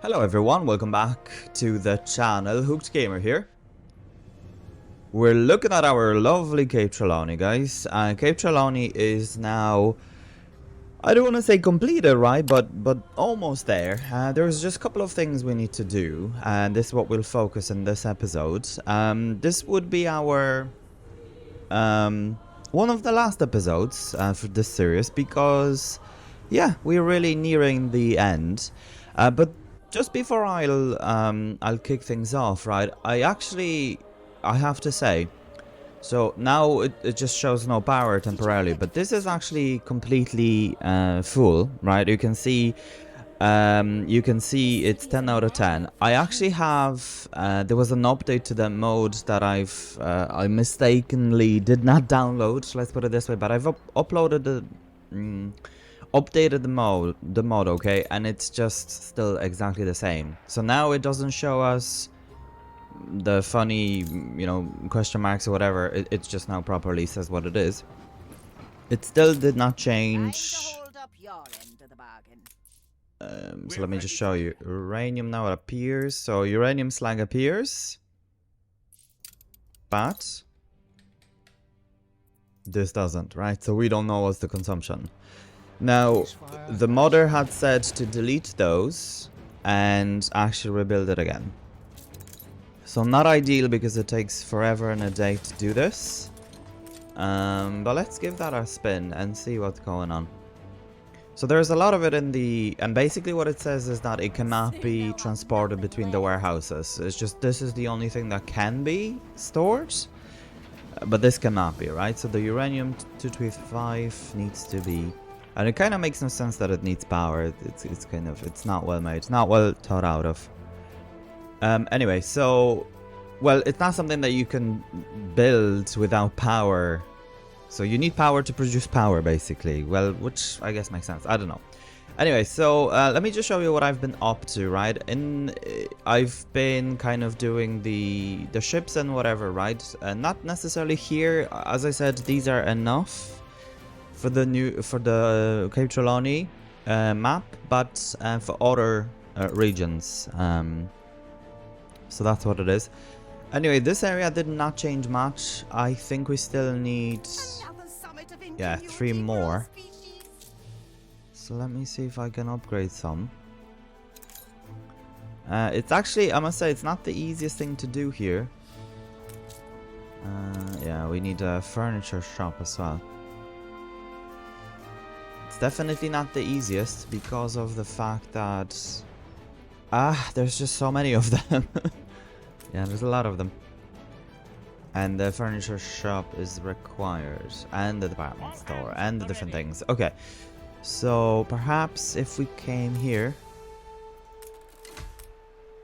Hello everyone, welcome back to the channel. Hooked Gamer here. We're looking at our lovely Cape Trelawney, guys. Cape Trelawney is now, I don't want to say completed, right, but almost there. There's just a couple of things we need to do, and this is what we'll focus in this episode. This would be our one of the last episodes for this series, because yeah, we're really nearing the end. But just before I'll kick things off, right? I have to say, so now it just shows no power temporarily, but this is actually completely full, right? You can see it's 10 out of 10. I actually have there was an update to the mode that I mistakenly did not download. Let's put it this way, but I've uploaded the. Updated the mod, okay, and it's just still exactly the same. So now it doesn't show us the funny, question marks or whatever. It's just now properly says what it is. It still did not change. So let me just show you. Uranium now appears. So uranium slag appears, but this doesn't, right? So we don't know what's the consumption. Now, the modder had said to delete those and actually rebuild it again. So not ideal because it takes forever and a day to do this. But let's give that a spin and see what's going on. So there's a lot of it in the... And basically what it says is that it cannot be transported between the warehouses. It's just this is the only thing that can be stored. But this cannot be, right? So the uranium 225 needs to be... And it kind of makes no sense that it needs power. It's not well made. It's not well thought out of. Anyway, so... Well, it's not something that you can build without power. So you need power to produce power, basically. Well, which I guess makes sense. I don't know. Anyway, so let me just show you what I've been up to, right? I've been kind of doing the ships and whatever, right? Not necessarily here. As I said, these are enough for the Cape Trelawney map, but for other regions. So that's what it is. Anyway, this area did not change much. I think we still need 3 more. So let me see if I can upgrade some. It's actually, I must say, it's not the easiest thing to do here. Yeah, we need a furniture shop as well. It's definitely not the easiest because of the fact that there's just so many of them. Yeah, there's a lot of them. And the furniture shop is required, and the department store, and the different things. Okay, so perhaps if we came here.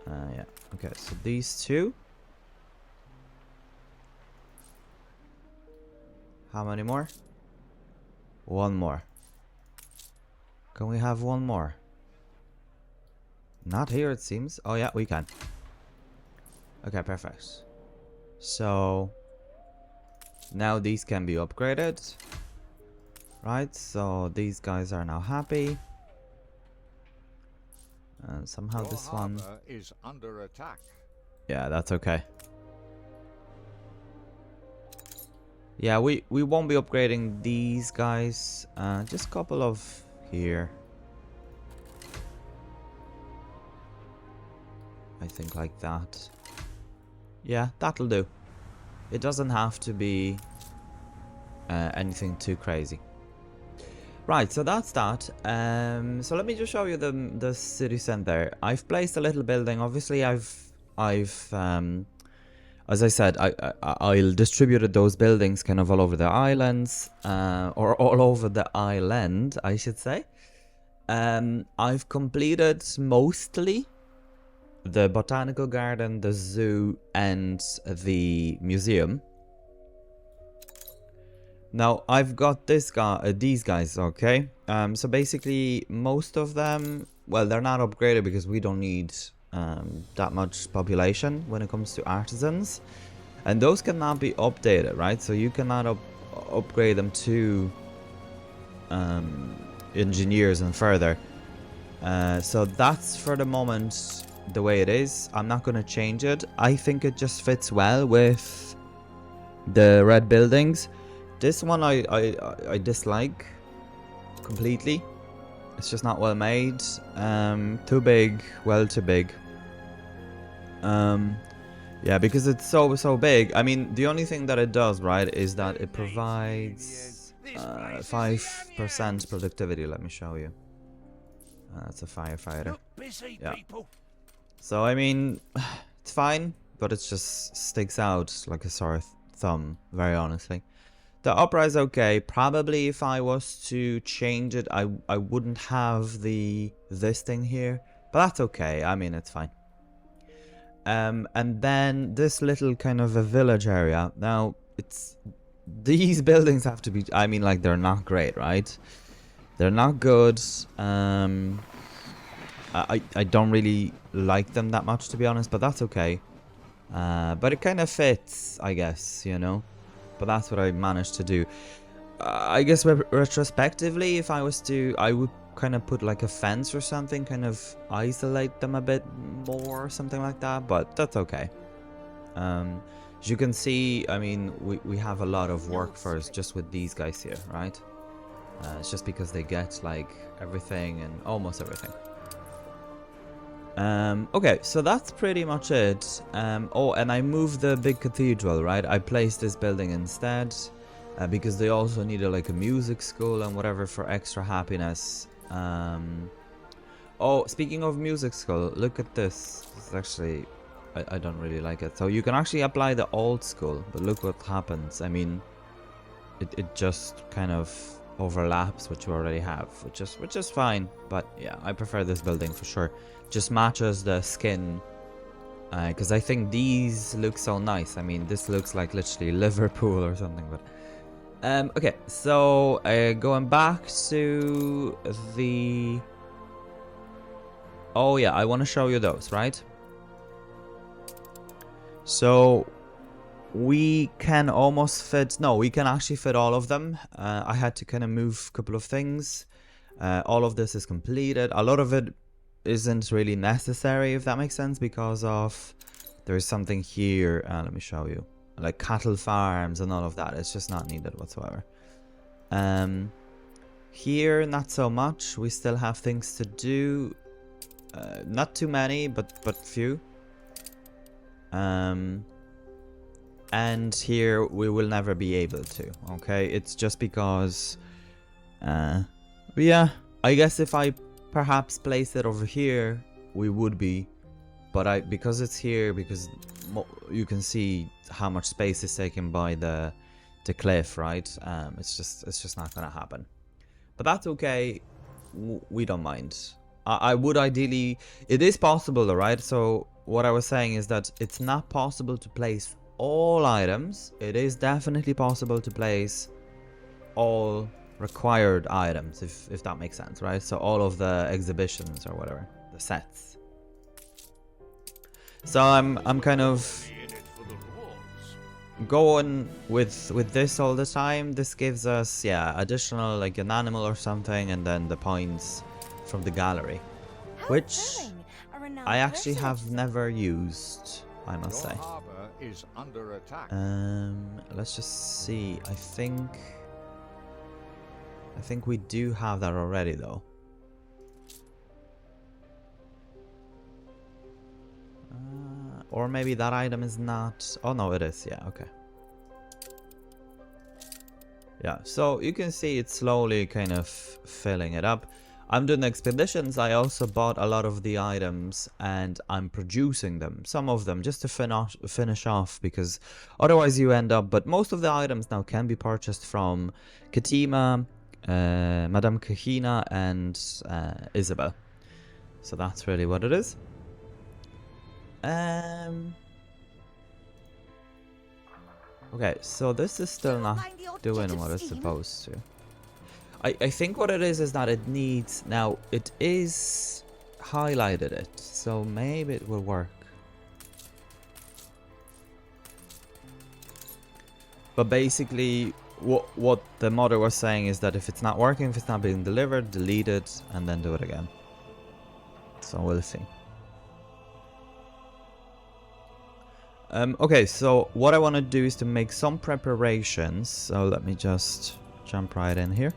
Yeah, okay, so these two. How many more? One more. Can we have one more? Not here, it seems. Oh yeah, we can. Okay, perfect. So now these can be upgraded. Right, so these guys are now happy. And somehow this one is under attack. Yeah, that's okay. Yeah, we won't be upgrading these guys. Just a couple of here. I think like that. Yeah, that'll do. It doesn't have to be anything too crazy. Right, so that's that. So let me just show you the city center. I've placed a little building. Obviously, I've as I said, I'll distributed those buildings kind of all over the islands, or all over the island, I should say. I've completed mostly the botanical garden, the zoo, and the museum. Now I've got these guys, okay? So basically, most of them, well, they're not upgraded because we don't need that much population when it comes to artisans, and those cannot be updated, right? So you cannot upgrade them to engineers and further. So that's for the moment the way it is. I'm not going to change it. I think it just fits well with the red buildings. This one I dislike completely. It's just not well made. Too big, well too big. Yeah, because it's so big. I mean, the only thing that it does, right, is that it provides 5% productivity. Let me show you. That's a firefighter. Yeah. So, I mean, it's fine, but it just sticks out like a sore thumb, very honestly. The opera is okay. Probably if I was to change it, I wouldn't have this thing here. But that's okay. I mean, it's fine. And then this little kind of a village area. Now, these buildings have to be, I mean, like, they're not great, right? They're not good. I don't really like them that much, to be honest, but that's okay. But it kind of fits, I guess, you know? But that's what I managed to do. I guess retrospectively, if I was to, I would kind of put like a fence or something, kind of isolate them a bit more or something like that, but that's okay. As you can see, I mean, we have a lot of work first just with these guys here, right? It's just because they get like everything and almost everything. Okay, so that's pretty much it. Oh, and I moved the big cathedral, right? I placed this building instead because they also needed like a music school and whatever for extra happiness. Oh, speaking of music school, look at this. This is actually, I don't really like it. So you can actually apply the old school, but look what happens. I mean, it just kind of overlaps what you already have, which is fine. But yeah, I prefer this building for sure. Just matches the skin, because I think these look so nice. I mean, this looks like literally Liverpool or something. But okay, so going back to the, oh yeah, I want to show you those, right? So we can almost fit, no, we can actually fit all of them. I had to kind of move a couple of things. All of this is completed. A lot of it isn't really necessary, if that makes sense, because of there's something here. Let me show you, like cattle farms and all of that. It's just not needed whatsoever. Here, not so much. We still have things to do. Not too many, but few. And here we will never be able to. Okay, it's just because. Yeah, I guess if I perhaps place it over here, we would be. But because it's here, because you can see how much space is taken by the cliff, right? It's just not gonna happen. But that's okay. We don't mind. I would ideally. It is possible, right? So what I was saying is that it's not possible to place all items. It is definitely possible to place all required items, if that makes sense, right? So all of the exhibitions or whatever, the sets. So I'm kind of going with this all the time. This gives us, yeah, additional like an animal or something, and then the points from the gallery, which I actually have never used, I must say. Let's just see. I think we do have that already, though. Or maybe that item is not. Oh no, it is. Yeah, okay. Yeah, so you can see it's slowly kind of filling it up. I'm doing expeditions. I also bought a lot of the items and I'm producing them. Some of them just to finish off, because otherwise you end up. But most of the items now can be purchased from Katima, Madame Kahina, and Isabel. So that's really what it is. Okay, so this is still not doing what it's supposed to. I think what it is that it needs, now it is highlighted it, so maybe it will work. But basically what the modder was saying is that if it's not working, if it's not being delivered, delete it and then do it again. So we'll see. Okay, so what I want to do is to make some preparations. So let me just jump right in here.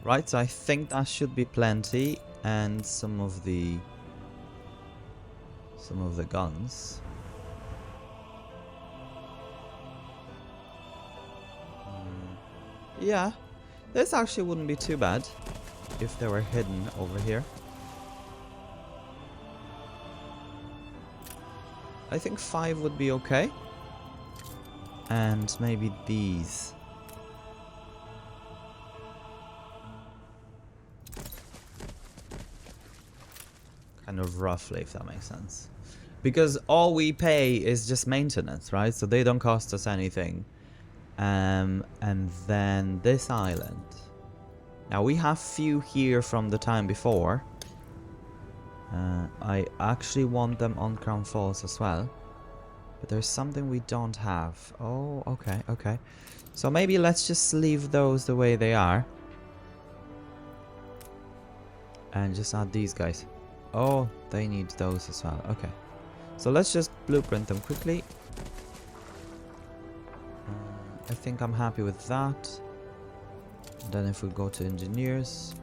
Right, so I think that should be plenty, and some of the guns. Yeah, this actually wouldn't be too bad if they were hidden over here. I think 5 would be okay. And maybe these. Kind of roughly, if that makes sense. Because all we pay is just maintenance, right? So they don't cost us anything. And then this island. Now we have few here from the time before. I actually want them on Crown Falls as well. But there's something we don't have. Oh, okay, okay. So maybe let's just leave those the way they are. And just add these guys. Oh, they need those as well. Okay. So let's just blueprint them quickly. I think I'm happy with that. And then if we go to engineers,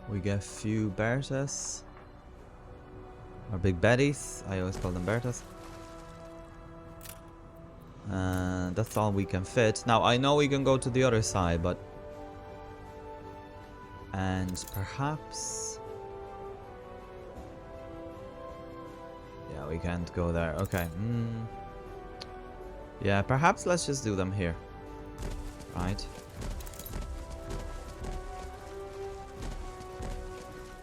we get a few Bertas. Or big Betties. I always call them Bertas. That's all we can fit. Now I know we can go to the other side, but... And perhaps... Yeah, we can't go there. Okay. Yeah, perhaps let's just do them here. Right.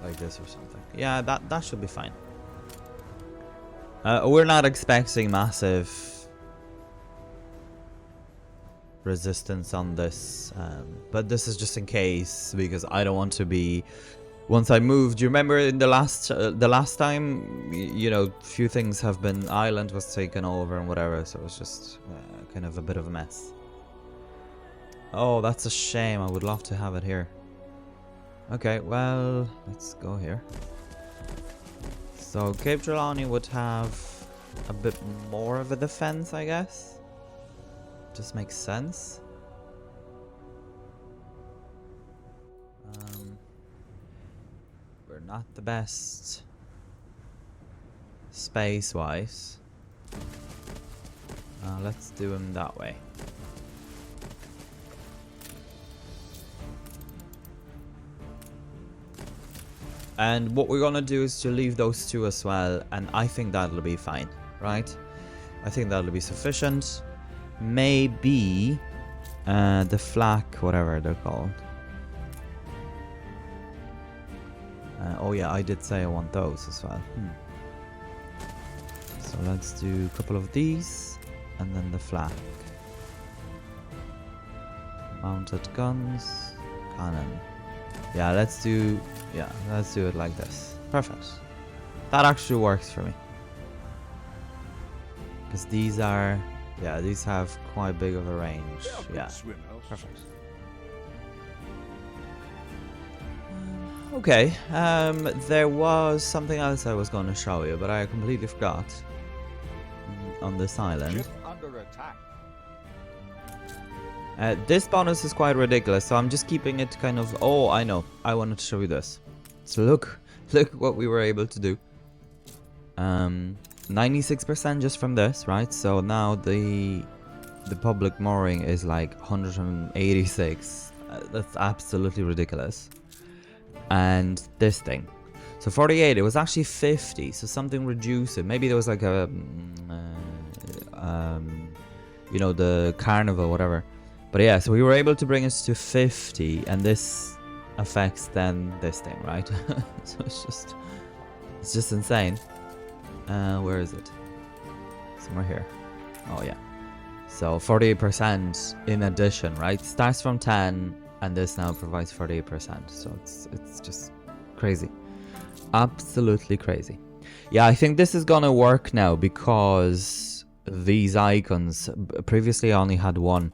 Like this or something. Yeah, that should be fine. We're not expecting massive resistance on this, but this is just in case, because I don't want to be... Once I moved, you remember in the last time, you know, few things have been... Island was taken over and whatever, so it was just kind of a bit of a mess. Oh, that's a shame. I would love to have it here. Okay, well, let's go here. So Cape Trelawney would have a bit more of a defense, I guess. Just makes sense. We're not the best space-wise. Let's do them that way. And what we're gonna do is to leave those two as well, and I think that'll be fine, right? I think that'll be sufficient. Maybe the flak, whatever they're called. Oh yeah, I did say I want those as well. So let's do a couple of these, and then the flak. Mounted guns, cannon. Yeah, let's do it like this. Perfect. That actually works for me. Because these are, yeah, these have quite big of a range. Yeah, perfect. Okay, there was something else I was going to show you, but I completely forgot. On this island. Under attack. This bonus is quite ridiculous, so I'm just keeping it kind of... Oh, I know. I wanted to show you this. So look what we were able to do. 96% just from this, right? So now the public mooring is like 186. That's absolutely ridiculous. And this thing. So 48, it was actually 50, so something reduced it. Maybe there was like a... you know, the carnival, whatever. But yeah, so we were able to bring it to 50, and this affects then this thing, right? So it's just insane. Where is it? Somewhere here. Oh yeah. So 48% in addition, right? Starts from 10, and this now provides 48%. So it's just crazy. Absolutely crazy. Yeah, I think this is gonna work now because these icons, previously I only had one.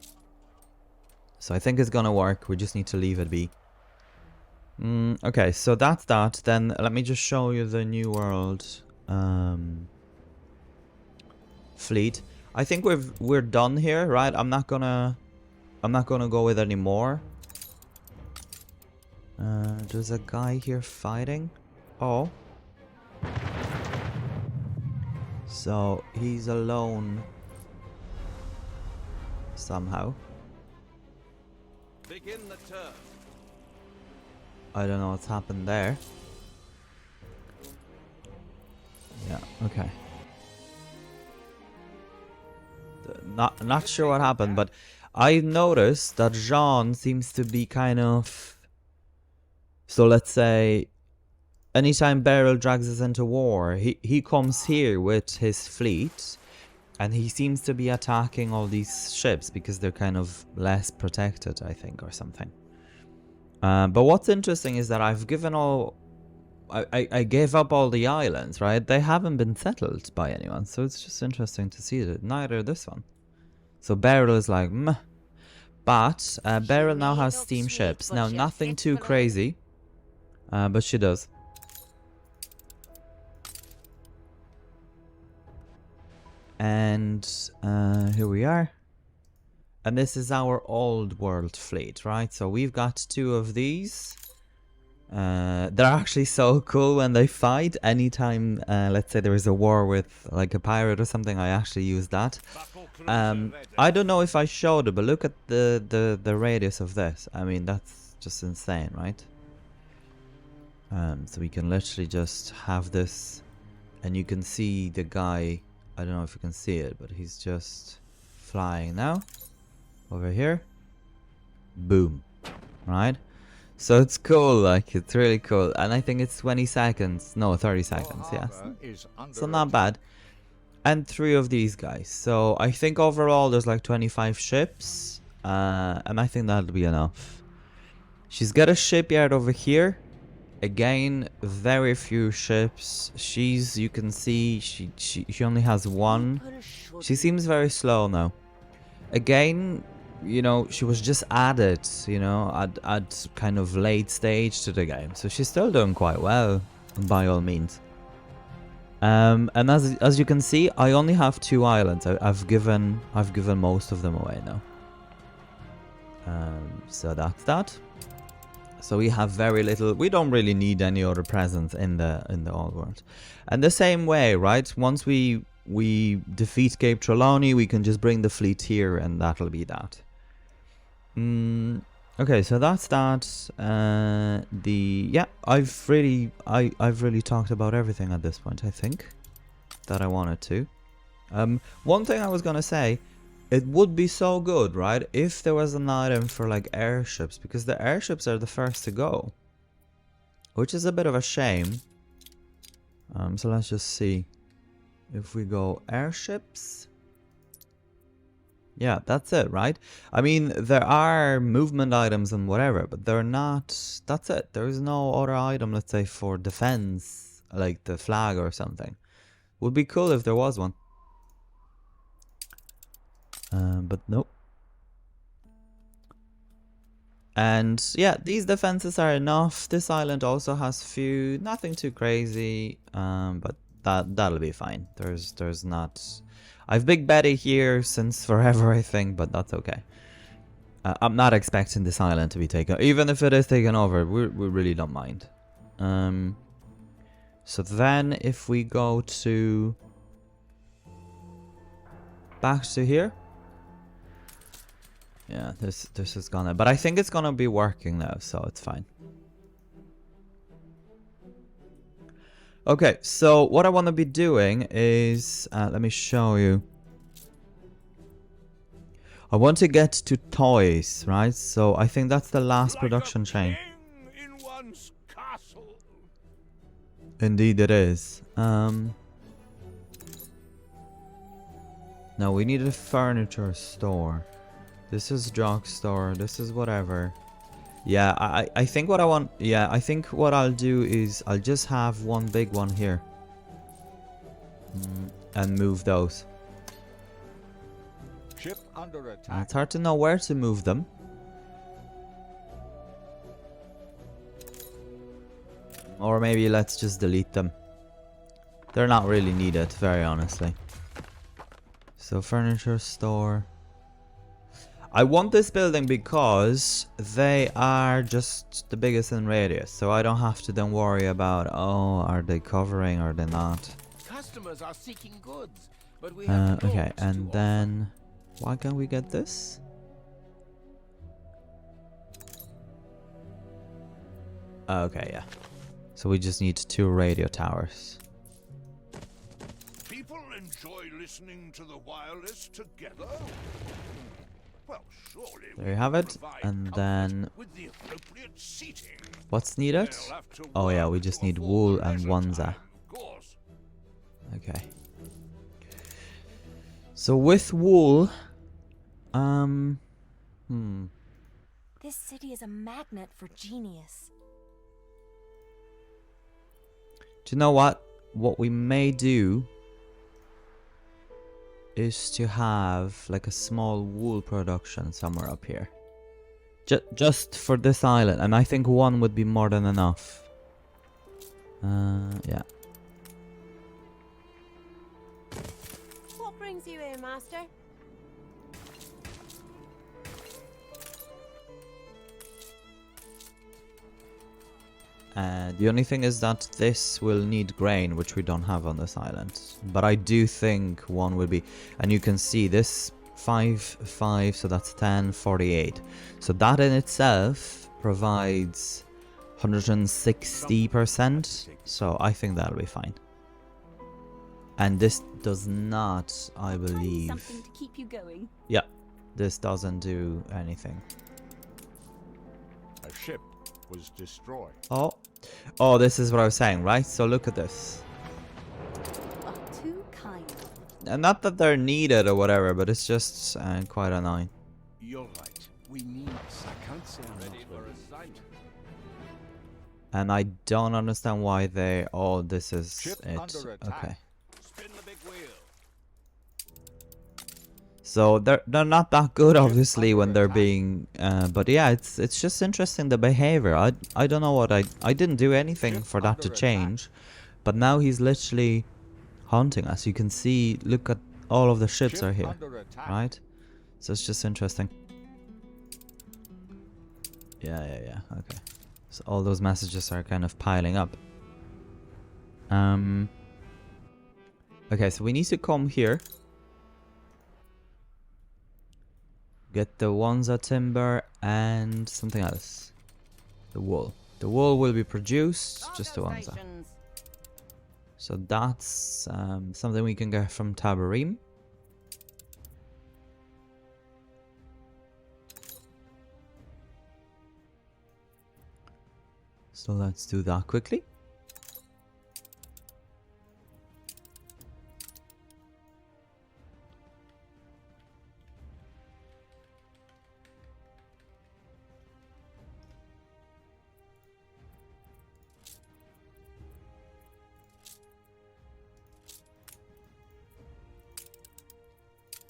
So I think it's gonna work, we just need to leave it be. Okay, so that's that. Then let me just show you the New World fleet. I think we're done here, right? I'm not gonna go with any more. There's a guy here fighting. Oh. So he's alone somehow. Begin the turn. I don't know what's happened there. Yeah, okay. Not sure what happened, but I noticed that Jean seems to be kind of... So let's say, anytime Beryl drags us into war, he comes here with his fleet, and he seems to be attacking all these ships because they're kind of less protected, I think, or something. But what's interesting is that I've given all... I gave up all the islands, right? They haven't been settled by anyone, so it's just interesting to see that neither this one. So Beryl is like, meh. But Beryl now has steamships. Now, nothing too crazy, but she does. And here we are. And this is our old world fleet, right? So we've got two of these. They're actually so cool when they fight. Anytime, let's say there is a war with like a pirate or something, I actually use that. I don't know if I showed it, but look at the radius of this. I mean, that's just insane, right? So we can literally just have this, and you can see the guy. I don't know if you can see it, but he's just flying now. Over here. Boom. Right? So it's cool, like, it's really cool. And I think it's 20 seconds. No, 30 seconds, yes. So not bad. And 3 of these guys. So I think overall there's like 25 ships. And I think that'll be enough. She's got a shipyard over here. Again, very few ships. You can see, she only has 1. She seems very slow now. Again, you know, she was just added, you know, at kind of late stage to the game. So she's still doing quite well, by all means. And as you can see, I only have 2 islands. I've given most of them away now. So that's that. So we have very little. We don't really need any other presence in the old world. And the same way, right? Once we defeat Cape Trelawney, we can just bring the fleet here, and that'll be that. Okay, so that's that. I've really talked about everything at this point, I think, that I wanted to. One thing I was gonna say, it would be so good, right, if there was an item for like airships, because the airships are the first to go, which is a bit of a shame. So let's just see if we go airships. Yeah, that's it, right? I mean, there are movement items and whatever, but they're not... That's it. There is no other item, let's say, for defense, like the flag or something. Would be cool if there was one. But nope. And yeah, these defenses are enough. This island also has few, nothing too crazy, but that'll be fine. There's not... I've Big Betty here since forever, I think, but that's okay. I'm not expecting this island to be taken. Even if it is taken over, we really don't mind. So then if we go to... back to here. Yeah, this is gonna... But I think it's gonna be working now, so it's fine. Okay, so what I want to be doing is... let me show you. I want to get to toys, right? So I think that's the last production chain. In one's castle. Indeed it is. Now we need a furniture store. This is drugstore. This is whatever. Yeah, I think what I want... Yeah, I think what I'll do is I'll just have one big one here. and move those. Ship under attack. It's hard to know where to move them. Or maybe let's just delete them. They're not really needed, very honestly. So furniture store. I want this building because they are just the biggest in radius. So I don't have to then worry about, oh, are they covering or they not. Customers are seeking goods, but we have Okay, loads and to then why can't we get this? Okay, yeah. So we just need 2 radio towers. offer. People enjoy listening to the wireless together. Well, surely There you have it. provide And comfort then with the appropriate seating. what's needed? They'll have to Oh yeah, work we to just need afford wool the and leisure wanza. time, of course. Okay. So with wool, This city is a magnet for genius. do you know what? What we may do is to have like a small wool production somewhere up here. Just for this island, and I think 1 would be more than enough. Yeah. What brings you here, Master? The only thing is that this will need grain, which we don't have on this island. But I do think 1 will be... And you can see this 5, so that's 10, 48. So that in itself provides 160%. So I think that'll be fine. And this does not, I believe... Something to keep you going. Yeah, this doesn't do anything. A ship was destroyed. Oh, this is what I was saying, right? So look at this. Oh, too kind. And not that they're needed or whatever, but it's just quite annoying. You're right. We need. I can't say I'm ready for a sight. And I don't understand why they... Oh, this is Ship it. under attack. Okay. Spin the big wheel. So they're not that good, obviously, when they're being... but yeah, it's just interesting, the behavior. I don't know what I didn't do anything for that to change. But now he's literally haunting us. You can see, look at all of the ships are here, Under attack. right? So it's just interesting. Yeah. Okay. So all those messages are kind of piling up. Okay, so we need to come here. Get the Wanza timber and something else. The wool. The wool will be produced, just the Wanza. So that's something we can get from Tabarim. So let's do that quickly.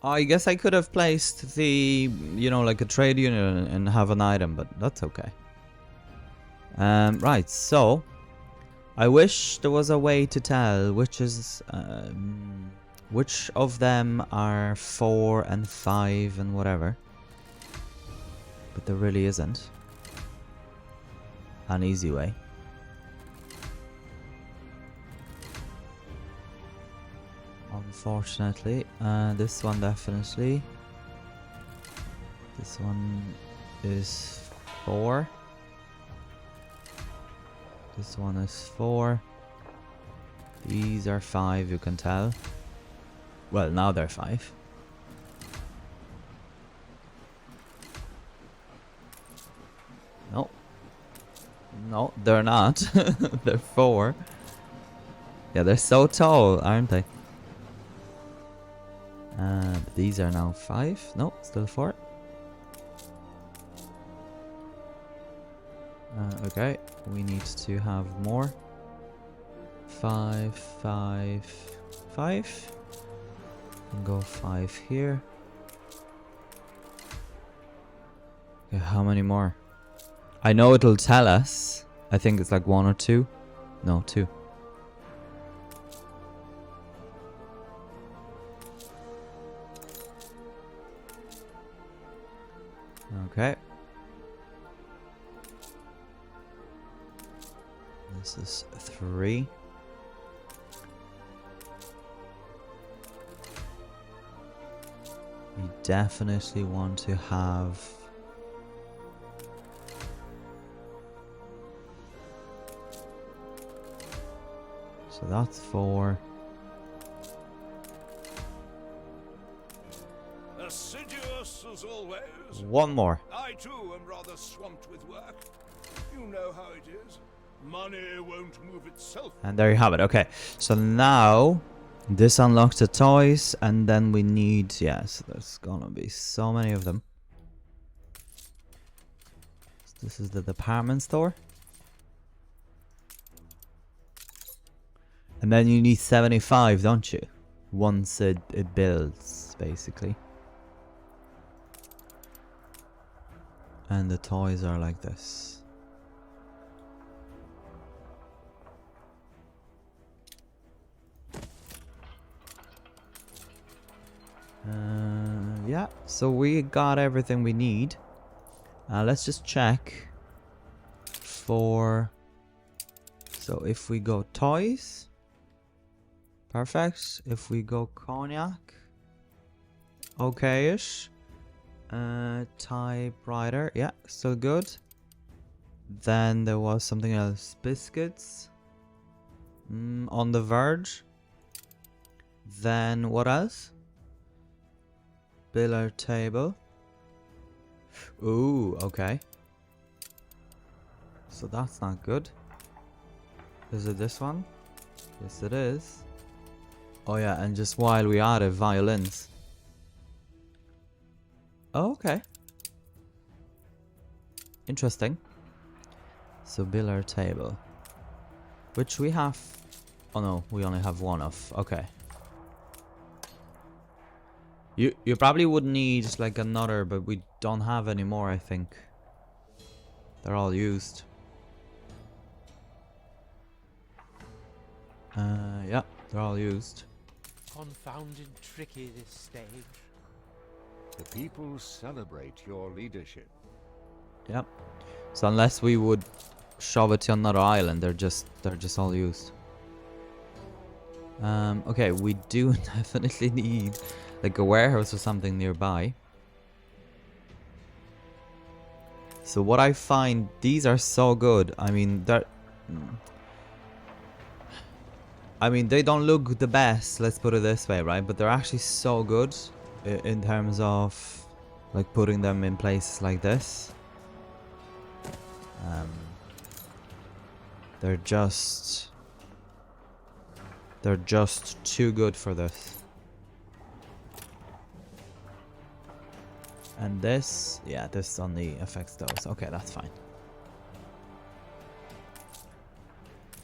I guess I could have placed the, you know, like a trade union and have an item, but that's okay. Right, so I wish there was a way to tell which of them are 4 and 5 and whatever. But there really isn't an easy way. Unfortunately, this one definitely. This one is 4. This one is 4. These are 5, you can tell. Well, now they're 5. No. No, they're not. They're 4. Yeah, they're so tall, aren't they? These are now 5. No, still 4. Okay, we need to have more. 5, 5, 5. And go 5 here. Okay, how many more? I know it'll tell us. I think it's like 1 or 2. No, 2. Okay. This is 3. We definitely want to have... So that's 4. Assiduous as always. 1 more. I too am rather swamped with work. You know how it is. Money won't move itself. And there you have it. Okay, so now this unlocks the toys, and then we need, yes, there's gonna be so many of them. This is the department store. And then you need 75, don't you? Once it builds, basically. And the toys are like this. Yeah, so we got everything we need. Let's just check for... So if we go toys, perfect. If we go cognac, okay-ish. Typewriter, yeah, still good. Then there was something else. Biscuits. On the verge. Then what else? Billiard table. Ooh, okay. So that's not good. Is it this one? Yes, it is. Oh yeah, and just while we are at violins. Oh, okay. Interesting. So billiard table. Which we have... Oh no, we only have 1 of. Okay. You probably would need like another, but we don't have any more, I think. They're all used. Yeah, they're all used. Confounded tricky this stage. The people celebrate your leadership. Yep. So unless we would shove it to another island, they're just all used. Okay, we do definitely need like a warehouse or something nearby. So what I find, these are so good. I mean, they don't look the best, let's put it this way, right? But they're actually so good in terms of like putting them in places like this. They're just too good for this. And this, yeah, this only affects those. Okay, that's fine.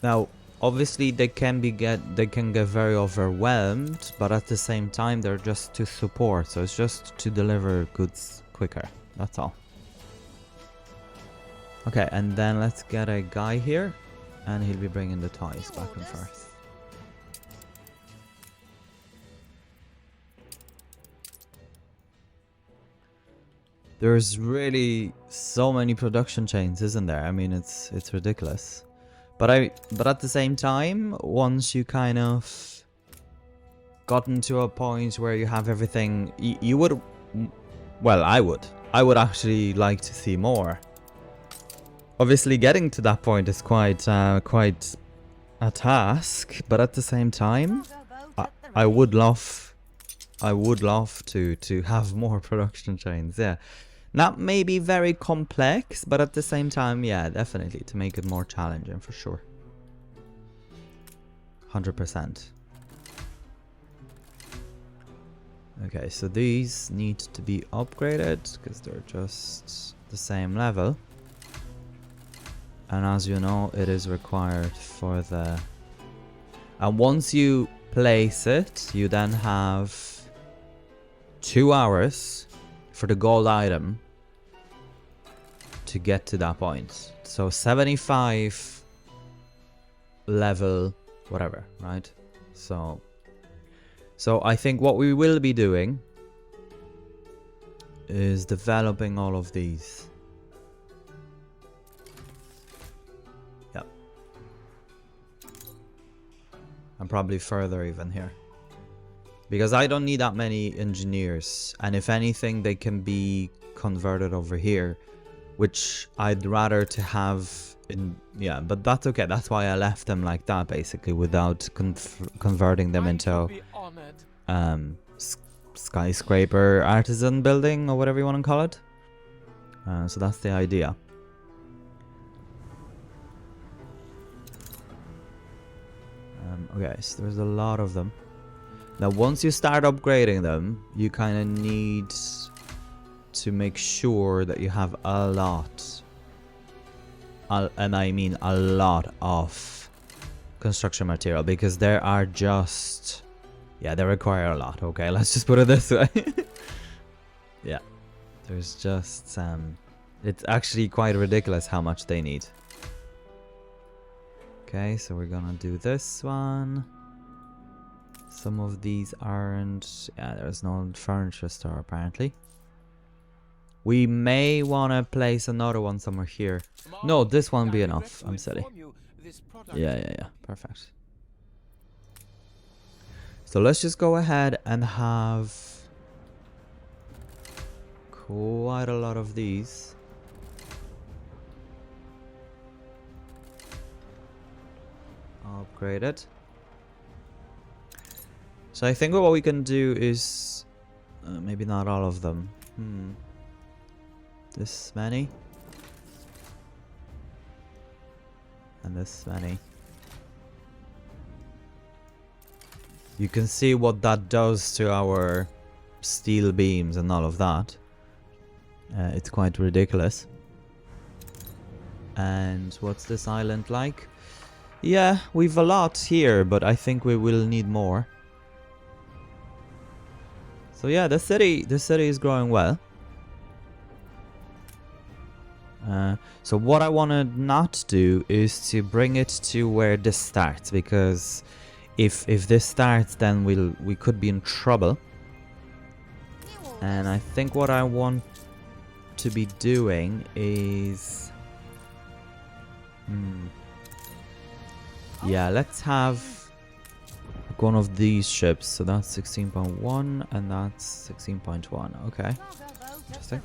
Now, obviously they can get very overwhelmed, but at the same time they're just to support, so it's just to deliver goods quicker. That's all. Okay, and then let's get a guy here, and he'll be bringing the toys back and forth. There's really so many production chains, isn't there? I mean, it's ridiculous. But at the same time, once you kind of gotten to a point where you have everything, you would, well, I would actually like to see more. Obviously, getting to that point is quite a task, but at the same time, I would love to have more production chains. Yeah. Not maybe very complex, but at the same time, yeah, definitely to make it more challenging for sure. 100%. Okay, so these need to be upgraded because they're just the same level. And as you know, it is required for the... And once you place it, you then have 2 hours for the gold item to get to that point. So 75 level whatever, right? So I think what we will be doing is developing all of these. Yep. And probably further even here. Because I don't need that many engineers. And if anything, they can be converted over here. Which I'd rather to have in... Yeah, but that's okay. That's why I left them like that, basically. Without converting them into... skyscraper artisan building, or whatever you want to call it. So that's the idea. Okay, so there's a lot of them. Now, once you start upgrading them, you kind of need to make sure that you have a lot, and I mean a lot of construction material, because there are just, yeah, they require a lot. Okay, let's just put it this way. Yeah, there's just it's actually quite ridiculous how much they need. Okay, so we're gonna do this one. Some of these aren't... Yeah, there's no furniture store apparently. We may want to place another one somewhere here. No, this won't be enough. I'm silly. Yeah. Perfect. So let's just go ahead and have quite a lot of these. Upgraded. So I think what we can do is maybe not all of them. This many. And this many. You can see what that does to our steel beams and all of that. It's quite ridiculous. And what's this island like? Yeah, we've a lot here, but I think we will need more. So yeah, the city is growing well. So what I want to not do is to bring it to where this starts, because if this starts, then we could be in trouble. And I think what I want to be doing is yeah, let's have one of these ships. So that's 16.1 and that's 16.1. Okay, interesting.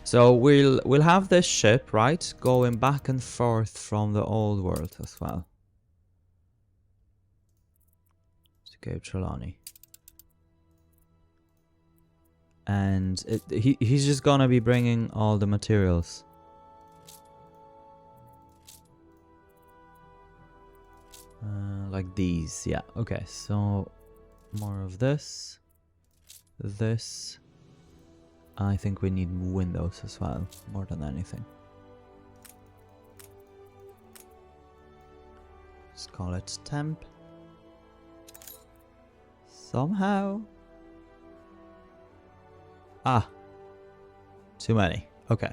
So we'll have this ship, right, going back and forth from the old world as well. To Cape Trelawney. And he's just gonna be bringing all the materials. Like these, yeah. Okay, so more of this. This. I think we need windows as well, more than anything. Let's call it temp. Somehow. Ah. Too many. Okay.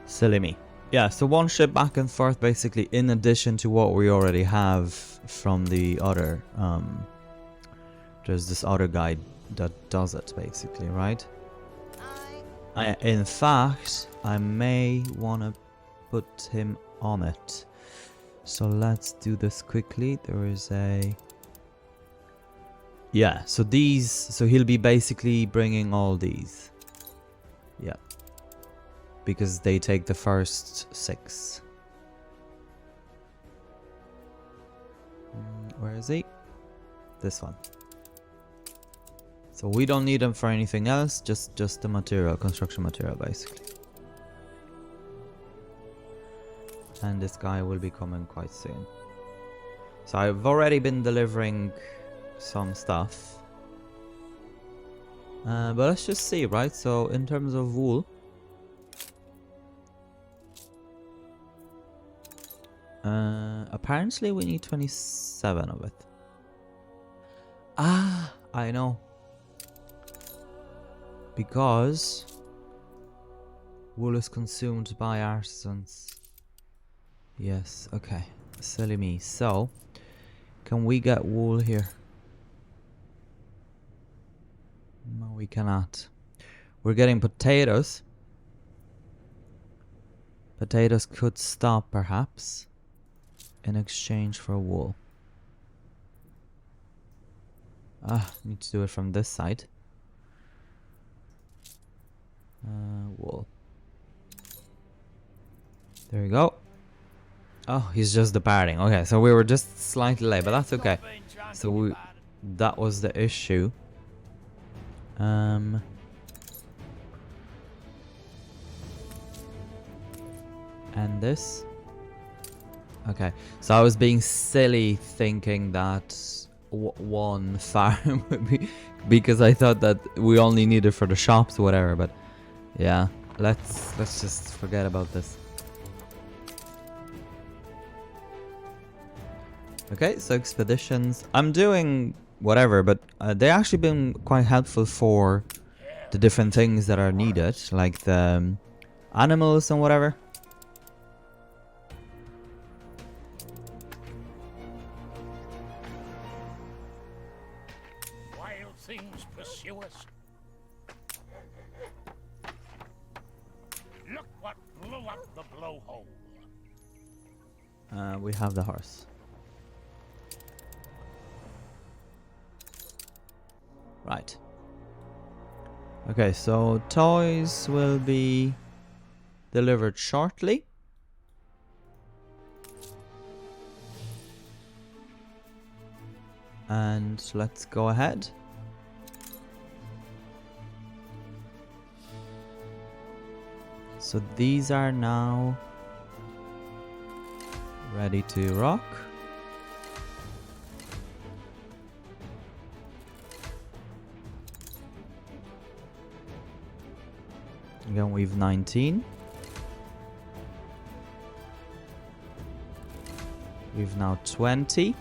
Silly me. Yeah, so one ship back and forth basically, in addition to what we already have from the other. There's this other guy that does it basically, right? In fact, I may want to put him on it. So let's do this quickly. There is a... Yeah, so these... So he'll be basically bringing all these. Yeah. Because they take the first 6. Where is he? This one. So we don't need them for anything else, just the material, construction material basically. And this guy will be coming quite soon. So I've already been delivering some stuff. But let's just see, right? So in terms of wool. Apparently we need 27 of it. Ah, I know. Because wool is consumed by artisans. Yes, okay. Silly me. So, can we get wool here? No, we cannot. We're getting potatoes. Potatoes could stop, perhaps, in exchange for wool. Ah, need to do it from this side. Wool. There we go. Oh, he's just departing. Okay, so we were just slightly late, but that's okay. So that was the issue. And this. Okay, so I was being silly thinking that one farm would be, because I thought that we only need it for the shops or whatever, but yeah, let's just forget about this. Okay, so expeditions. I'm doing whatever, but they actually been quite helpful for the different things that are needed, like the animals and whatever. Wild things pursue us. Look what blew up the blowhole. We have the horse. Right. Okay, so toys will be delivered shortly. And let's go ahead. So these are now ready to rock. Again, we've 19. We've now 20.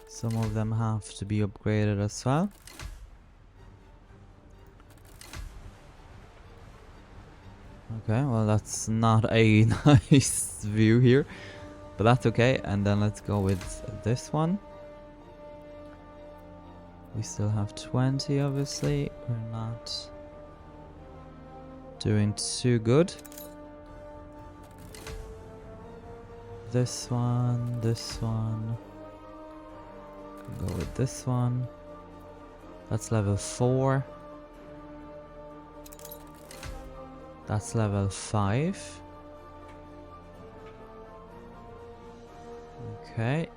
Some of them have to be upgraded as well. Okay, well that's not a nice view here, but that's okay. And then let's go with this one. We still have 20, obviously. We're not doing too good. This one, this one. Go with this one. That's level 4. That's level 5. Okay.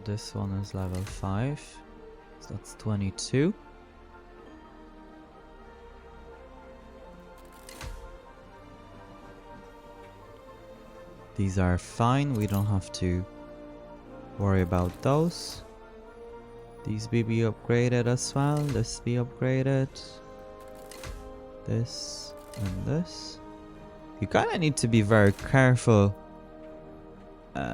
This one is level 5. So that's 22. These are fine. We don't have to worry about those. These be upgraded as well. This be upgraded. This and this. You kind of need to be very careful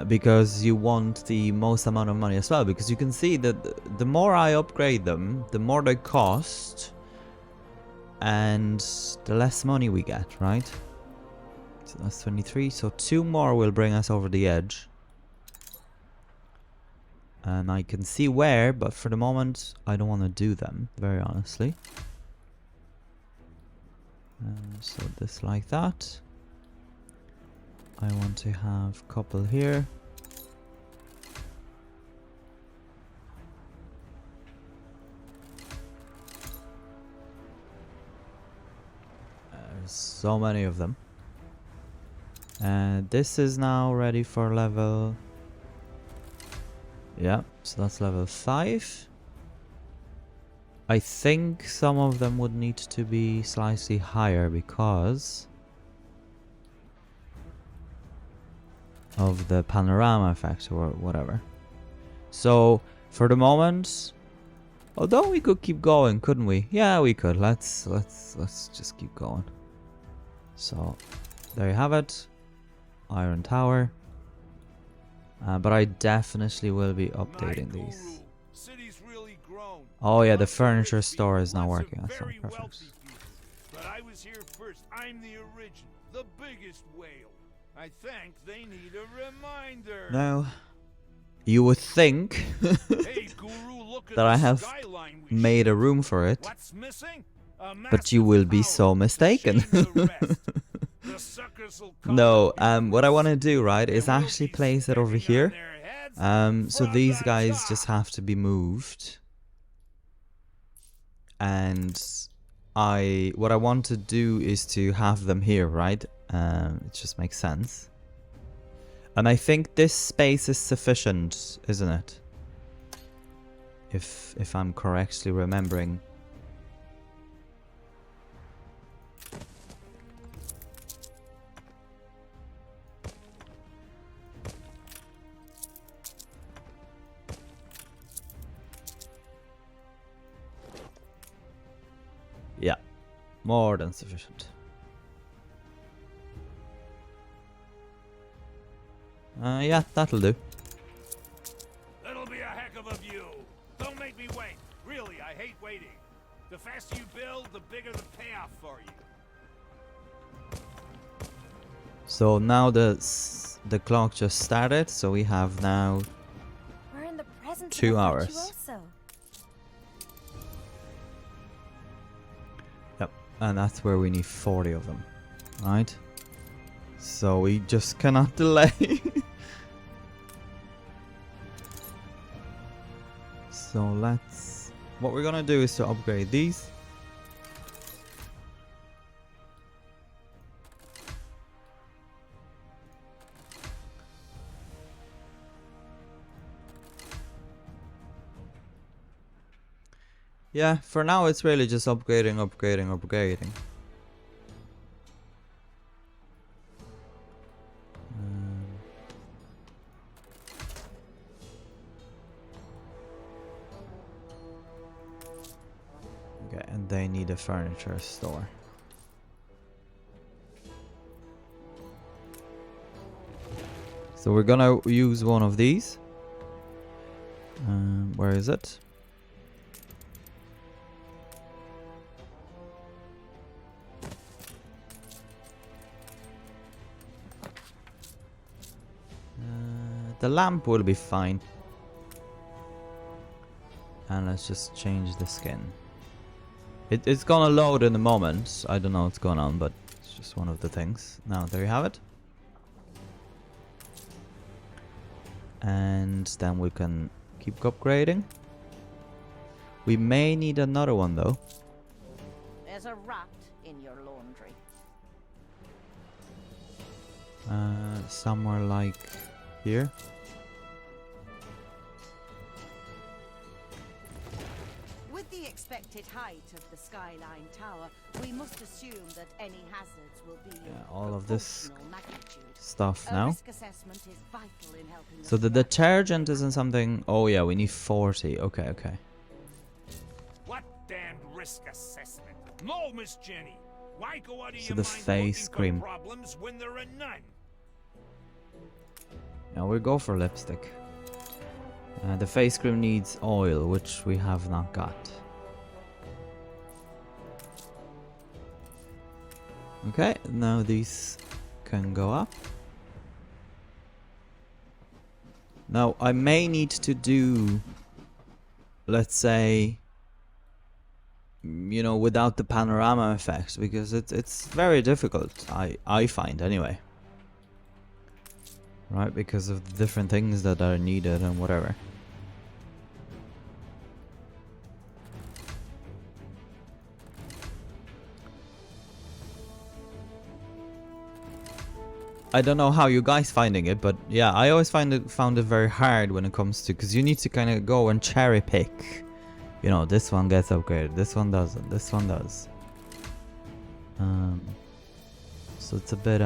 because you want the most amount of money as well, because you can see that the more I upgrade them, the more they cost and the less money we get, right? So that's 23, so 2 more will bring us over the edge. And I can see where, but for the moment I don't want to do them, very honestly. So this like that. I want to have a couple here. There's so many of them. And this is now ready for level... Yeah, so that's level 5. I think some of them would need to be slightly higher because of the panorama effect or whatever. So for the moment, although we could keep going, couldn't we? Yeah, we could. Let's just keep going. So there you have it. Iron Tower. But I definitely will be updating My these. guru, city's really grown. Oh yeah, the Lots of furniture rich store people, is now lots of working. That's not very perfect. wealthy people. But I was here first. I'm the original, the biggest whale. I think they need a reminder. Now, you would think Hey, guru, look at that I the have skyline we made a share. room for it, What's missing? A but you massive will be tower so to mistaken. shame the rest. The suckers'll come No, up here what I first, want to do, right, and is we'll actually be place it over spitting on here. their heads So from these the guys top. just have to be moved. And what I want to do is to have them here, right? It just makes sense. And I think this space is sufficient, isn't it? If I'm correctly remembering. Yeah, more than sufficient. Yeah, that'll do. That'll be a heck of a view. Don't make me wait. Really, I hate waiting. The faster you build, the bigger the payoff for you. So now the clock just started, so we have now We're in the presence 2 of a hours. virtuoso. Yep, and that's where we need 40 of them, right? So we just cannot delay. So what we're gonna do is to upgrade these. Yeah, for now it's really just upgrading. Okay, and they need a furniture store. So we're gonna use one of these. Where is it? The lamp will be fine. And let's just change the skin. It's gonna load in a moment. I don't know what's going on, but it's just one of the things. Now, there you have it. And then we can keep upgrading. We may need another one though. There's a rat in your laundry. Somewhere like here. With the expected height of the Skyline Tower, we must assume that any hazards will be of All of this proportional magnitude. stuff A now. risk assessment is vital in helping So us the work. detergent isn't something. Oh yeah, we need 40. Okay. What damned risk assessment? No, Miss Jenny. Why go out of So your the mind face looking cream. for problems when there are none? Now we go for lipstick. The face cream needs oil, which we have not got. Okay, now these can go up. Now I may need to do, let's say, you know, without the panorama effect, because it's very difficult. I find anyway. Right, because of the different things that are needed and whatever. I don't know how you guys finding it, but yeah, I always found it very hard when it comes to, because you need to kind of go and cherry pick. You know, this one gets upgraded, this one doesn't, this one does. So it's a bit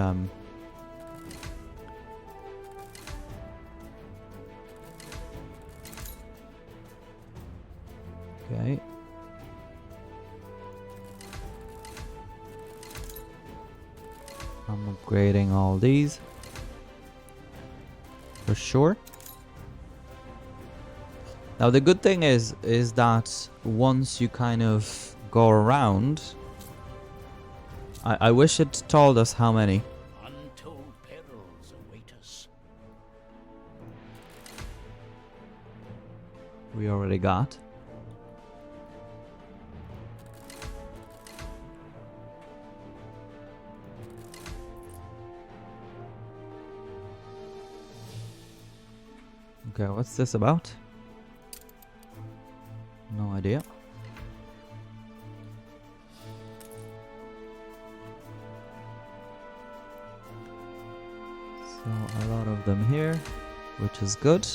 okay. upgrading all these. For sure. Now the good thing is that once you kind of go around, I wish it told us how many. Untold perils await us. We already got. Okay, what's this about? No idea. So a lot of them here, which is good.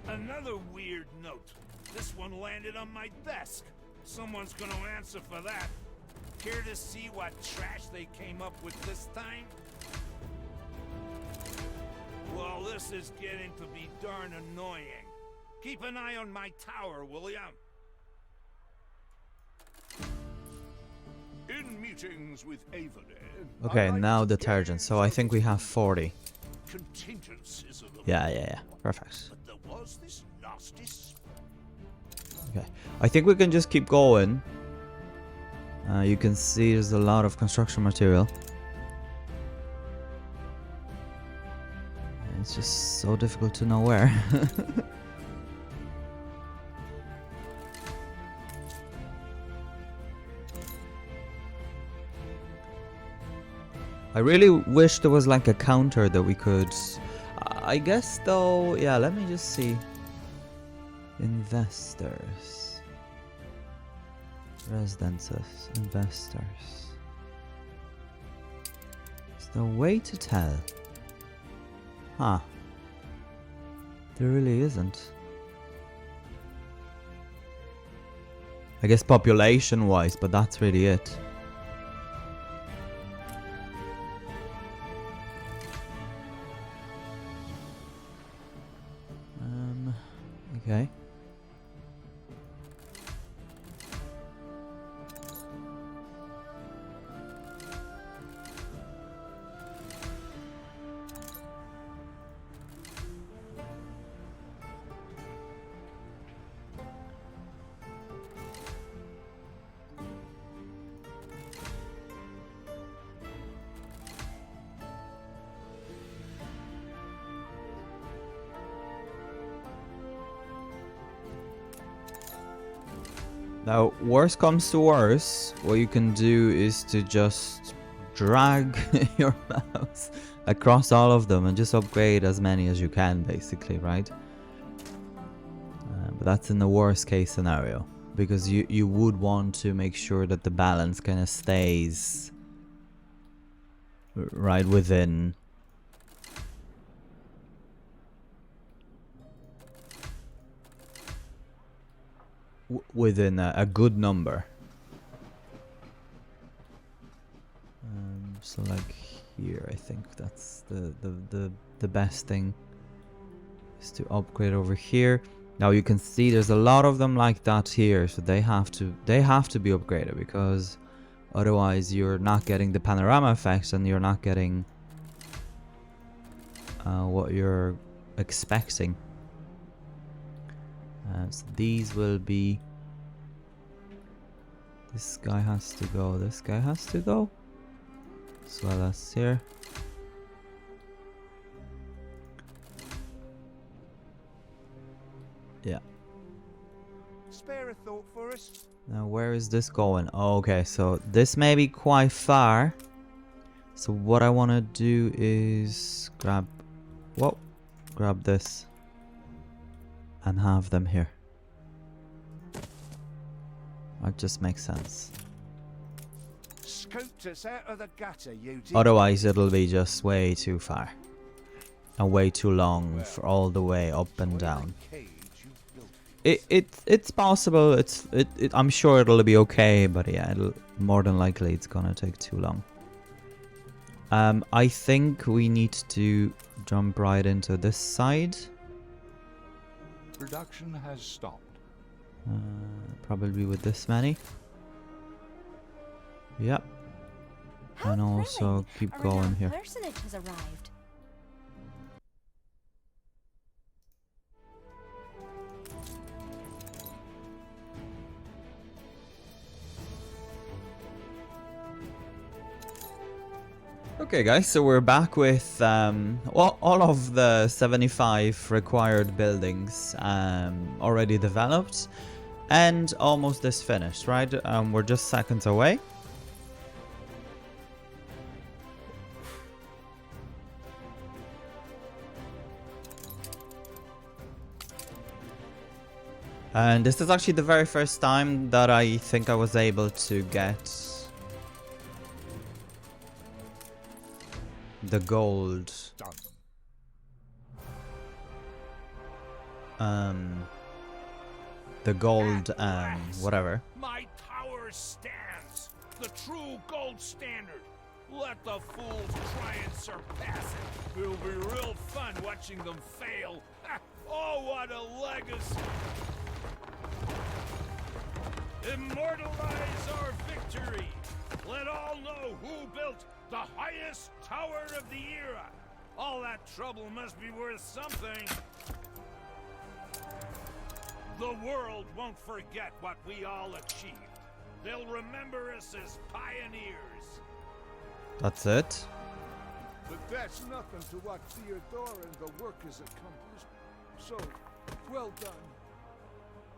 Another weird note. This one landed on my desk. Someone's gonna answer for that. Care to see what trash they came up with this time? Well, this is getting to be darn annoying. Keep an eye on my tower, will ya? In meetings with Avon. Okay, now detergent. So I think we have 40. Contingencies of the Yeah. Perfect. But there was this nasty Okay. I think we can just keep going. You can see there's a lot of construction material. It's just so difficult to know where. I really wish there was like a counter that we could... I guess though... Yeah, let me just see. Investors. Residences. Investors. Is there a way to tell? Huh. There really isn't. I guess population wise, but that's really it. Okay. Now, worst comes to worst, what you can do is to just drag your mouse across all of them and just upgrade as many as you can, basically, right? But that's in the worst case scenario, because you would want to make sure that the balance kind of stays right within within a good number. So like here, I think that's the best thing is to upgrade over here. Now you can see there's a lot of them like that here, so they have to be upgraded, because otherwise you're not getting the panorama effects and you're not getting what you're expecting. So these will be... This guy has to go, this guy has to go, as well as here. Yeah. Spare a thought for us. Now where is this going? Oh, okay, so this may be quite far. So what I want to do is grab... Whoa. Grab this. And have them here. That just makes sense. Scooped us out of the gutter, you did. Otherwise it'll be just way too far. And way too long for all the way up and down. It's possible. I'm sure it'll be okay, but yeah, more than likely it's gonna take too long. I think we need to jump right into this side. Production has stopped. Probably with this many. Yep. How And also thrilling! keep A going renowned here. personage has arrived. Okay guys, so we're back with all of the 75 required buildings already developed and almost this finished, right? We're just seconds away. And this is actually the very first time that I think I was able to get the gold. The gold, whatever. My tower stands, the true gold standard. Let the fools try and surpass it. It'll be real fun watching them fail. Oh, what a legacy! Immortalize our victory. Let all know who built the highest tower of the era. All that trouble must be worth something. The world won't forget what we all achieved. They'll remember us as pioneers. That's it. But that's nothing to what Theodora and the work has accomplished. So, well done.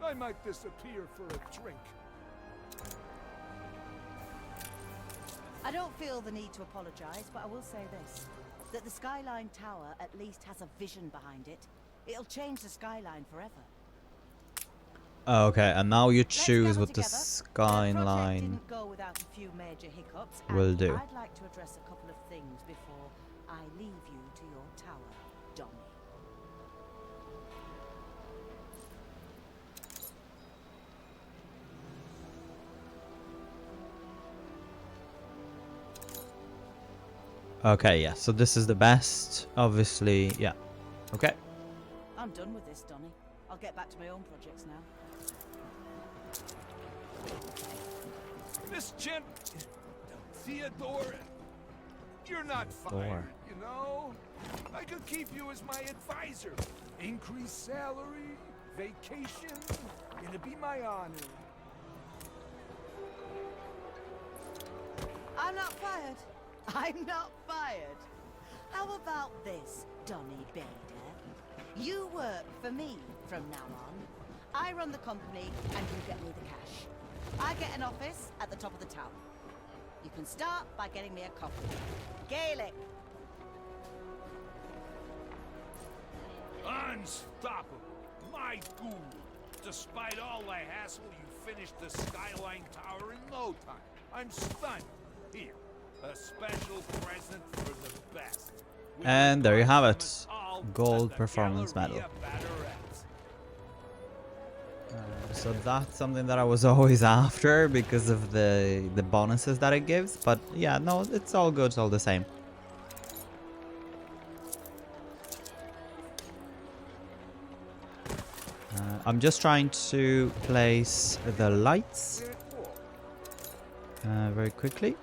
I might disappear for a drink. I don't feel the need to apologize, but I will say this. That the Skyline Tower at least has a vision behind it. It'll change the skyline forever. Okay, and now you Let's choose gather what the together. The skyline project didn't go without a few major hiccups, will and do. I'd like to address a couple of things before I leave you to your tower, Donny. Okay, yeah, so this is the best, obviously, yeah. Okay. I'm done with this, Donny. I'll get back to my own projects now. Miss Chen... Theodora... You're not fired, you know? I could keep you as my advisor. Increased salary, vacation... It'll be my honor. I'm not fired. I'm not fired. How about this, Donny Bader? You work for me from now on. I run the company and you get me the cash. I get an office at the top of the tower. You can start by getting me a coffee. Gaelic. Unstoppable. My guru. Despite all the hassle, you finished the Skyline Tower in no time. I'm stunned. Here, a special present for the best. And there you have it. Gold performance medal. So that's something that I was always after because of the bonuses that it gives. But yeah, no, it's all good, all the same. I'm just trying to place the lights very quickly.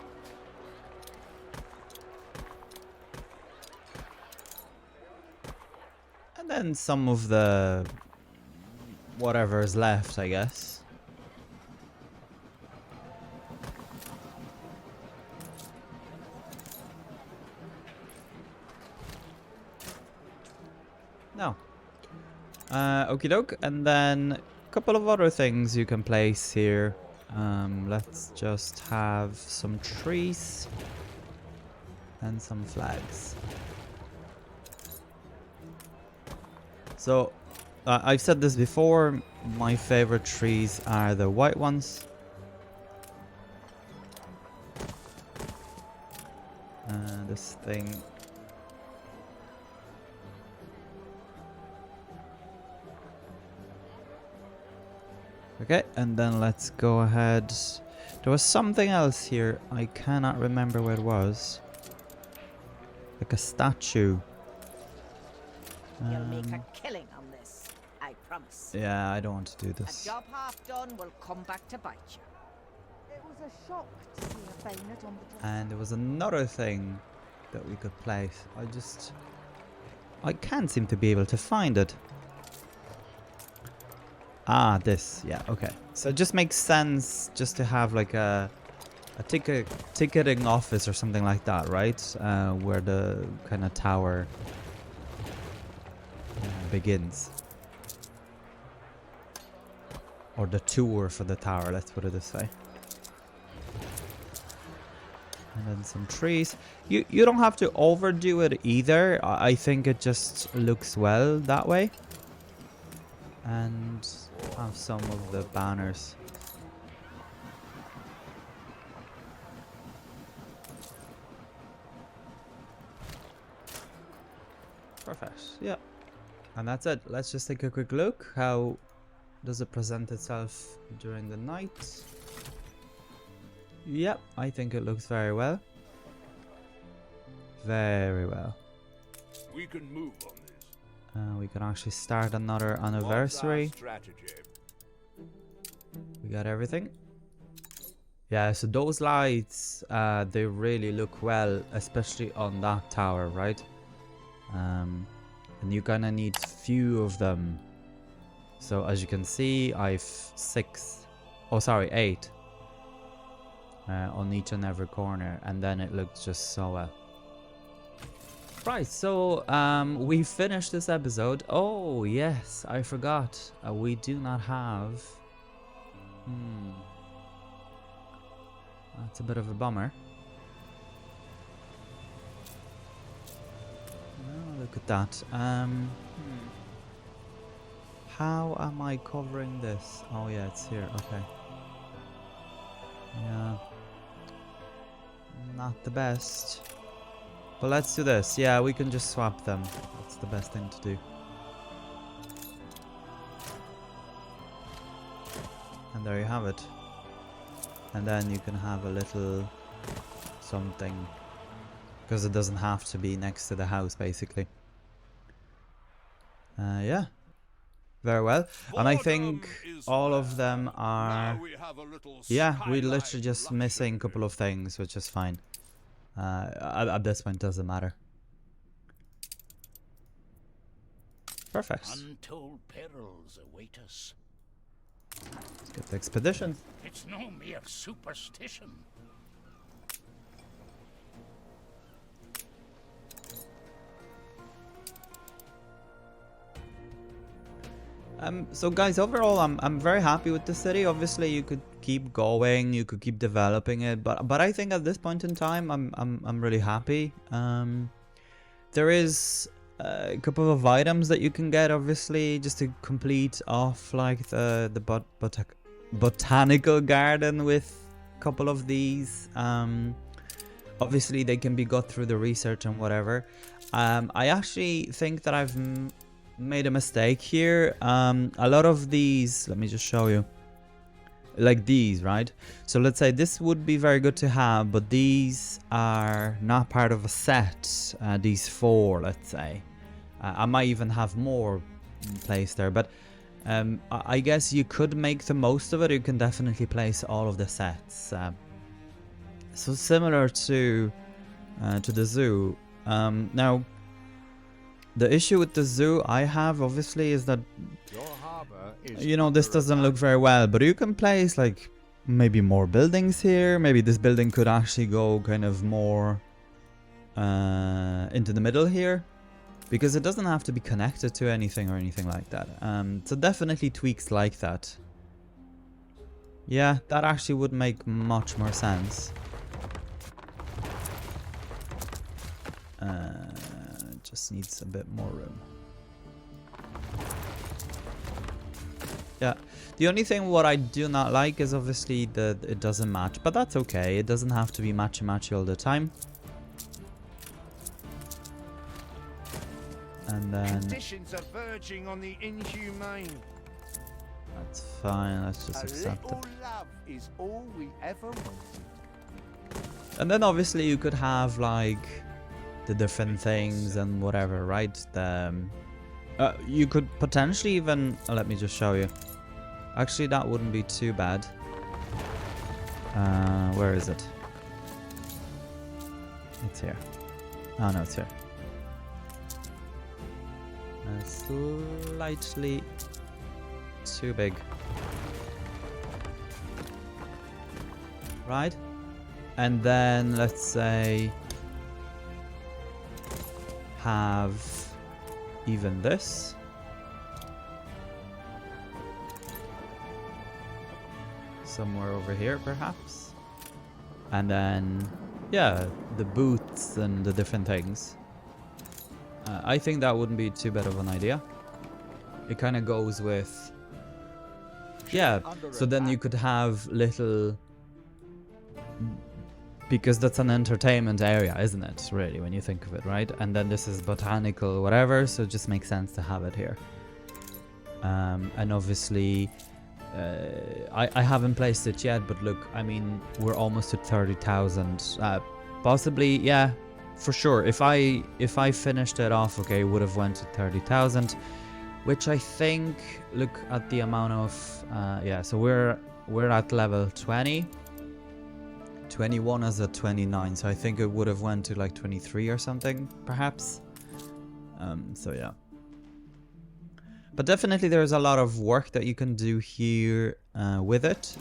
And then some of the whatever is left, I guess. No. Okie doke. And then a couple of other things you can place here. Let's just have some trees and some flags. So, I've said this before, my favorite trees are the white ones. This thing. Okay, and then let's go ahead. There was something else here, I cannot remember where it was. Like a statue. You'll make a killing on this, I promise. Yeah, I don't want to do A this. job half done will come back to bite you. It was a shock to see a bayonet on the dresser. And there was another thing that we could place. I can't seem to be able to find it. Ah, this. Yeah, okay. So it just makes sense just to have like a ticketing office or something like that, right? Where the kind of tower begins. Or the tour for the tower, let's put it this way. And then some trees. You don't have to overdo it either. I think it just looks well that way. And have some of the banners. Perfect. Yeah. And that's it. Let's just take a quick look. How does it present itself during the night? Yep, I think it looks very well. Very well. We can move on this. We can actually start another anniversary. What's our strategy? We got everything. Yeah, so those lights, they really look well, especially on that tower, right? And you kind of need few of them. So as you can see, I've 8 on each and every corner, and then it looks just so well. Right, so we finished this episode. Oh yes, I forgot. We do not have. That's a bit of a bummer. Oh, look at that. How am I covering this? Oh yeah, it's here. Okay. Yeah. Not the best. But let's do this. Yeah, we can just swap them. That's the best thing to do. And there you have it. And then you can have a little something. Because it doesn't have to be next to the house, basically. Yeah. Very well. And I think all of them are... Yeah, we're literally just missing a couple of things, which is fine. At this point, doesn't matter. Perfect. Untold perils await us. Let's get the expedition. It's no mere superstition. So guys, overall, I'm very happy with the city. Obviously, you could keep going, you could keep developing it, but I think at this point in time, I'm really happy. There is a couple of items that you can get, obviously, just to complete off like the botanical garden with a couple of these. Obviously, they can be got through the research and whatever. I actually think that I've made a mistake here. A lot of these, let me just show you, like these, right? So let's say this would be very good to have, but these are not part of a set. These 4, let's say. I might even have more placed there, but I guess you could make the most of it. You can definitely place all of the sets. So similar to the zoo. Now, the issue with the zoo I have, obviously, is that, you know, this doesn't look very well, but you can place, like, maybe more buildings here. Maybe this building could actually go kind of more into the middle here, because it doesn't have to be connected to anything or anything like that. So definitely tweaks like that. Yeah, that actually would make much more sense. Just needs a bit more room. Yeah, the only thing what I do not like is obviously that it doesn't match, but that's okay. It doesn't have to be matchy all the time. And then Conditions are verging on the inhumane. that's fine. Let's just A accept little it. love is all we ever wanted. And then obviously you could have like the different things and whatever, right? The you could potentially even let me just show you. Actually, that wouldn't be too bad. Where is it? It's here. Oh no, it's here. Slightly too big. Right? And then let's say have even this. Somewhere over here perhaps. And then yeah, the booths and the different things. I think that wouldn't be too bad of an idea. It kind of goes with... Yeah, so then you could have little... Because that's an entertainment area, isn't it? Really, when you think of it, right? And then this is botanical, whatever, so it just makes sense to have it here. And obviously... I haven't placed it yet, but look, I mean, we're almost at 30,000. Possibly, yeah, for sure. If I finished it off, okay, would have went to 30,000, which I think, look at the amount of, yeah, so we're at level 20. 21 is at 29, so I think it would have went to like 23 or something, perhaps. So yeah. But definitely there's a lot of work that you can do here with it.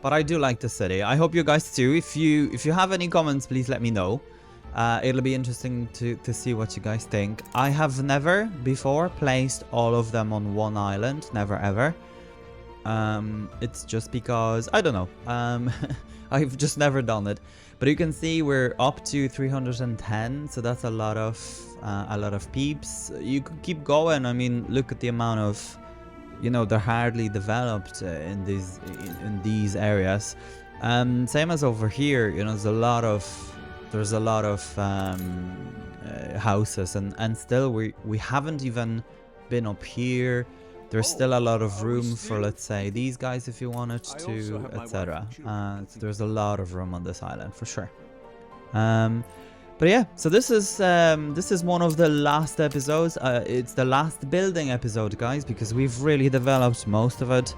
But I do like the city. I hope you guys do. If you have any comments, please let me know. It'll be interesting to see what you guys think. I have never before placed all of them on one island. Never ever. It's just because, I don't know. I've just never done it. But you can see we're up to 310, so that's a lot of peeps. You could keep going. I mean, look at the amount of, you know, they're hardly developed in these areas. Same as over here, you know, there's a lot of houses, and still we haven't even been up here. There's still a lot of room for, let's say, these guys if you wanted to, etc. So there's a lot of room on this island for sure. But yeah, so this is one of the last episodes. It's the last building episode, guys, because we've really developed most of it,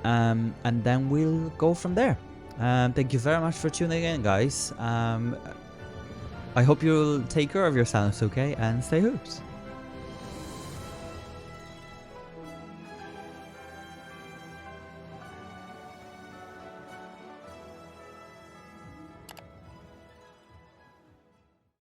and then we'll go from there. Thank you very much for tuning in, guys. I hope you'll take care of yourselves, okay, and stay hooked.